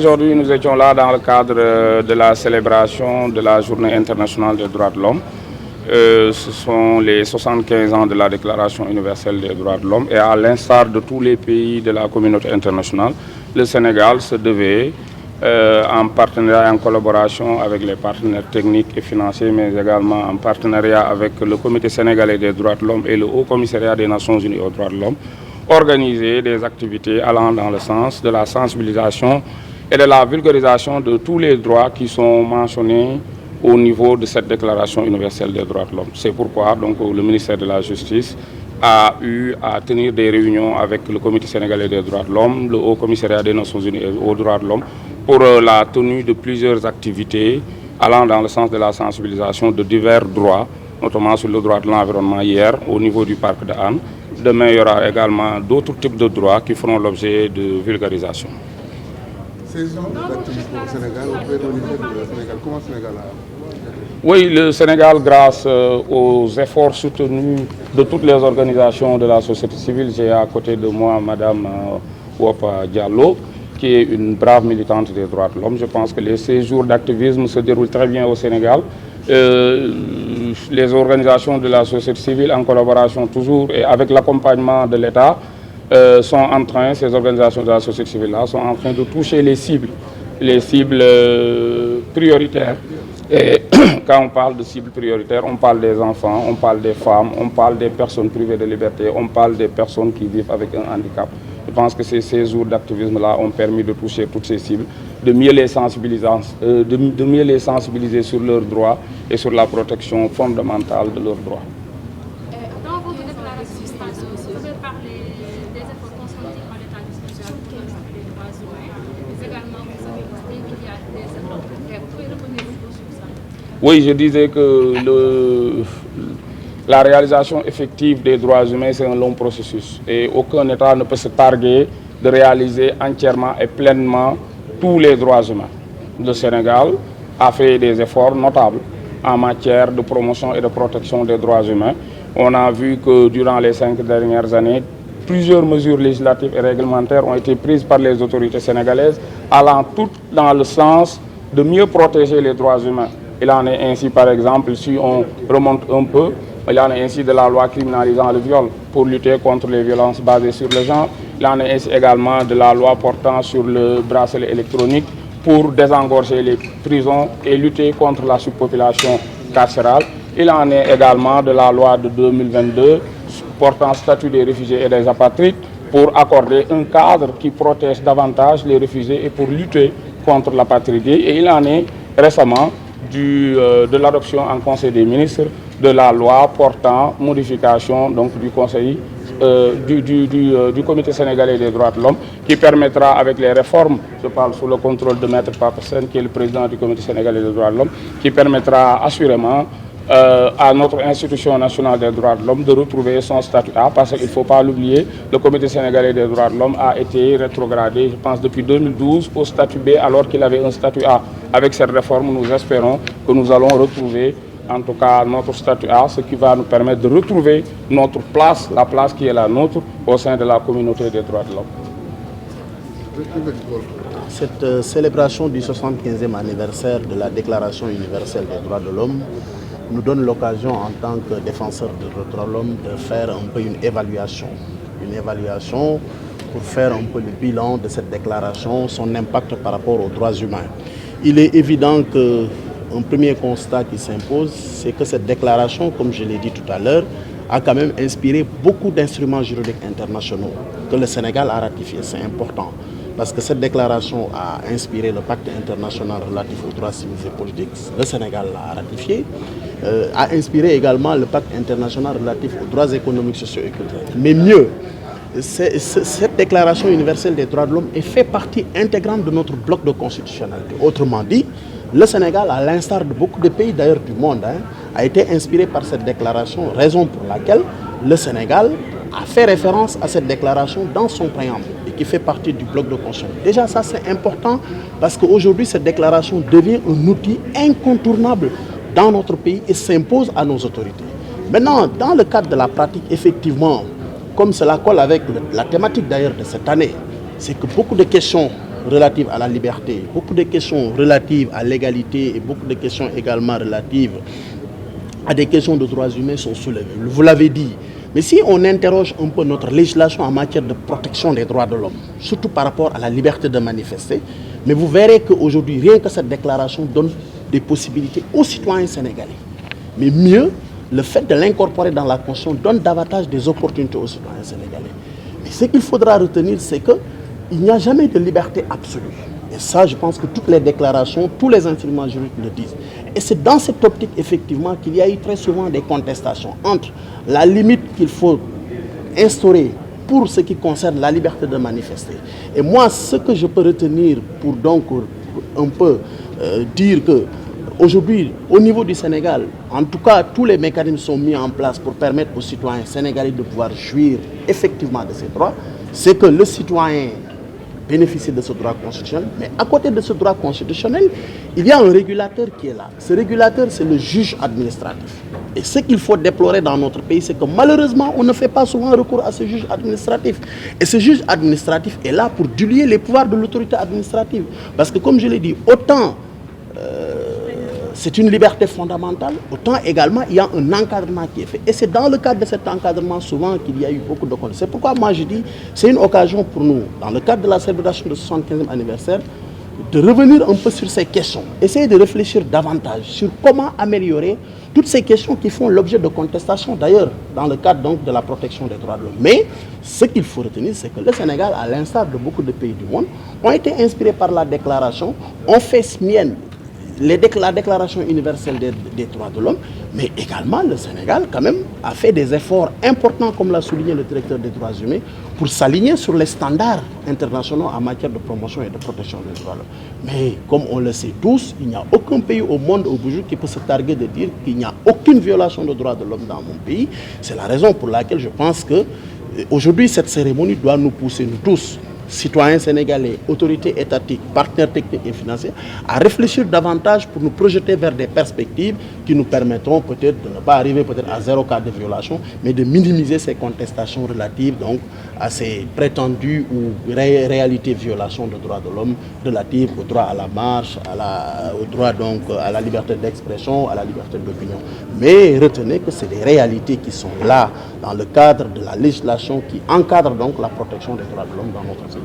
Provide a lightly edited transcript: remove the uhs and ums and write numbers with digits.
Aujourd'hui, nous étions là dans le cadre de la célébration de la Journée internationale des droits de l'homme. Ce sont les 75 ans de la Déclaration universelle des droits de l'homme et à l'instar de tous les pays de la communauté internationale, le Sénégal se devait, en partenariat et en collaboration avec les partenaires techniques et financiers, mais également en partenariat avec le Comité sénégalais des droits de l'homme et le Haut Commissariat des Nations Unies aux droits de l'homme, organiser des activités allant dans le sens de la sensibilisation et de la vulgarisation de tous les droits qui sont mentionnés au niveau de cette Déclaration universelle des droits de l'homme. C'est pourquoi donc, le ministère de la Justice a eu à tenir des réunions avec le Comité sénégalais des droits de l'homme, le Haut Commissariat des Nations Unies aux droits de l'homme, pour la tenue de plusieurs activités allant dans le sens de la sensibilisation de divers droits, notamment sur le droit de l'environnement hier au niveau du parc de Hann. Demain, il y aura également d'autres types de droits qui feront l'objet de vulgarisation. Ces jours d'activisme au Sénégal, au Sénégal, comment le Sénégal a... Oui, le Sénégal, grâce aux efforts soutenus de toutes les organisations de la société civile, j'ai à côté de moi Madame Wapa Diallo, qui est une brave militante des droits de l'homme. Je pense que ces jours d'activisme se déroulent très bien au Sénégal. Les organisations de la société civile, en collaboration toujours et avec l'accompagnement de l'État, sont en train, ces organisations de la société civile-là, sont en train de toucher les cibles prioritaires. Et quand on parle de cibles prioritaires, on parle des enfants, on parle des femmes, on parle des personnes privées de liberté, on parle des personnes qui vivent avec un handicap. Je pense que ces jours d'activisme-là ont permis de toucher toutes ces cibles, de mieux les sensibiliser sur leurs droits et sur la protection fondamentale de leurs droits. Dans vos déclarations, vous avez parlé des efforts consentis par l'État du Sénégal pour le respect des droits humains, mais également vous avez dit qu'il y a des efforts. Vous pouvez revenir sur ça? Oui, je disais que la réalisation effective des droits humains, c'est un long processus. Et aucun État ne peut se targuer de réaliser entièrement et pleinement tous les droits humains. Le Sénégal a fait des efforts notables en matière de promotion et de protection des droits humains. On a vu que durant les 5 dernières années, plusieurs mesures législatives et réglementaires ont été prises par les autorités sénégalaises, allant toutes dans le sens de mieux protéger les droits humains. Il en est ainsi, par exemple, si on remonte un peu, il en est ainsi de la loi criminalisant le viol pour lutter contre les violences basées sur le genre. Il en est ainsi également de la loi portant sur le bracelet électronique pour désengorger les prisons et lutter contre la surpopulation carcérale. Il en est également de la loi de 2022 portant statut des réfugiés et des apatrides pour accorder un cadre qui protège davantage les réfugiés et pour lutter contre l'apatridie. Et il en est récemment de l'adoption en Conseil des ministres de la loi portant modification donc, du Comité sénégalais des droits de l'homme qui permettra avec les réformes, je parle sous le contrôle de Maître Papassène qui est le président du Comité sénégalais des droits de l'homme, qui permettra assurément à notre institution nationale des droits de l'homme de retrouver son statut A, parce qu'il ne faut pas l'oublier, le Comité sénégalais des droits de l'homme a été rétrogradé, je pense, depuis 2012 au statut B alors qu'il avait un statut A. Avec cette réforme, nous espérons que nous allons retrouver en tout cas notre statut A, ce qui va nous permettre de retrouver notre place, la place qui est la nôtre au sein de la communauté des droits de l'homme. Cette célébration du 75e anniversaire de la Déclaration universelle des droits de l'homme nous donne l'occasion en tant que défenseur des droits de l'homme de faire un peu une évaluation pour faire un peu le bilan de cette déclaration, son impact par rapport aux droits humains. Il est évident qu'un premier constat qui s'impose, c'est que cette déclaration, comme je l'ai dit tout à l'heure, a quand même inspiré beaucoup d'instruments juridiques internationaux que le Sénégal a ratifiés. C'est important. Parce que cette déclaration a inspiré le pacte international relatif aux droits civils et politiques, le Sénégal l'a ratifié, a inspiré également le pacte international relatif aux droits économiques, sociaux et culturels. Mais mieux, cette déclaration universelle des droits de l'homme fait partie intégrante de notre bloc de constitutionnalité. Autrement dit, le Sénégal, à l'instar de beaucoup de pays d'ailleurs du monde, a été inspiré par cette déclaration, raison pour laquelle le Sénégal a fait référence à cette déclaration dans son préambule et qui fait partie du bloc de constitution. Déjà, ça c'est important parce qu'aujourd'hui, cette déclaration devient un outil incontournable dans notre pays et s'impose à nos autorités. Maintenant, dans le cadre de la pratique, effectivement, comme cela colle avec la thématique d'ailleurs de cette année, c'est que beaucoup de questions relatives à la liberté, beaucoup de questions relatives à l'égalité et beaucoup de questions également relatives à des questions de droits humains sont soulevées. Vous l'avez dit. Mais si on interroge un peu notre législation en matière de protection des droits de l'homme, surtout par rapport à la liberté de manifester, mais vous verrez qu'aujourd'hui, rien que cette déclaration donne des possibilités aux citoyens sénégalais. Mais mieux, le fait de l'incorporer dans la Constitution donne davantage des opportunités aux citoyens sénégalais. Mais ce qu'il faudra retenir, c'est qu'il n'y a jamais de liberté absolue. Et ça, je pense que toutes les déclarations, tous les instruments juridiques le disent. Et c'est dans cette optique, effectivement, qu'il y a eu très souvent des contestations entre la limite qu'il faut instaurer pour ce qui concerne la liberté de manifester. Et moi, ce que je peux retenir pour donc un peu dire que aujourd'hui, au niveau du Sénégal, en tout cas, tous les mécanismes sont mis en place pour permettre aux citoyens sénégalais de pouvoir jouir effectivement de ces droits. C'est que le citoyen bénéficie de ce droit constitutionnel, mais à côté de ce droit constitutionnel, il y a un régulateur qui est là. Ce régulateur, c'est le juge administratif. Et ce qu'il faut déplorer dans notre pays, c'est que malheureusement, on ne fait pas souvent recours à ce juge administratif. Et ce juge administratif est là pour diluer les pouvoirs de l'autorité administrative. Parce que comme je l'ai dit, autant c'est une liberté fondamentale, autant également il y a un encadrement qui est fait. Et c'est dans le cadre de cet encadrement souvent qu'il y a eu beaucoup de conditions. C'est pourquoi moi je dis, c'est une occasion pour nous, dans le cadre de la célébration du 75e anniversaire, de revenir un peu sur ces questions, essayer de réfléchir davantage sur comment améliorer toutes ces questions qui font l'objet de contestation, d'ailleurs, dans le cadre donc de la protection des droits de l'homme. Mais ce qu'il faut retenir, c'est que le Sénégal, à l'instar de beaucoup de pays du monde, ont été inspirés par la déclaration, ont fait mienne la déclaration universelle des droits de l'homme, mais également le Sénégal quand même a fait des efforts importants, comme l'a souligné le directeur des droits humains, pour s'aligner sur les standards internationaux en matière de promotion et de protection des droits de l'homme. Mais comme on le sait tous, il n'y a aucun pays au monde aujourd'hui qui peut se targuer de dire qu'il n'y a aucune violation des droits de l'homme dans mon pays. C'est la raison pour laquelle je pense que aujourd'hui cette cérémonie doit nous pousser, nous tous, citoyens sénégalais, autorités étatiques, partenaires techniques et financiers, à réfléchir davantage pour nous projeter vers des perspectives qui nous permettront peut-être de ne pas arriver peut-être à 0 cas de violation, mais de minimiser ces contestations relatives donc à ces prétendues ou réalités violations de droits de l'homme relatives au droit à la marche, au droit donc à la liberté d'expression, à la liberté d'opinion. Mais retenez que c'est des réalités qui sont là dans le cadre de la législation qui encadre donc la protection des droits de l'homme dans notre pays.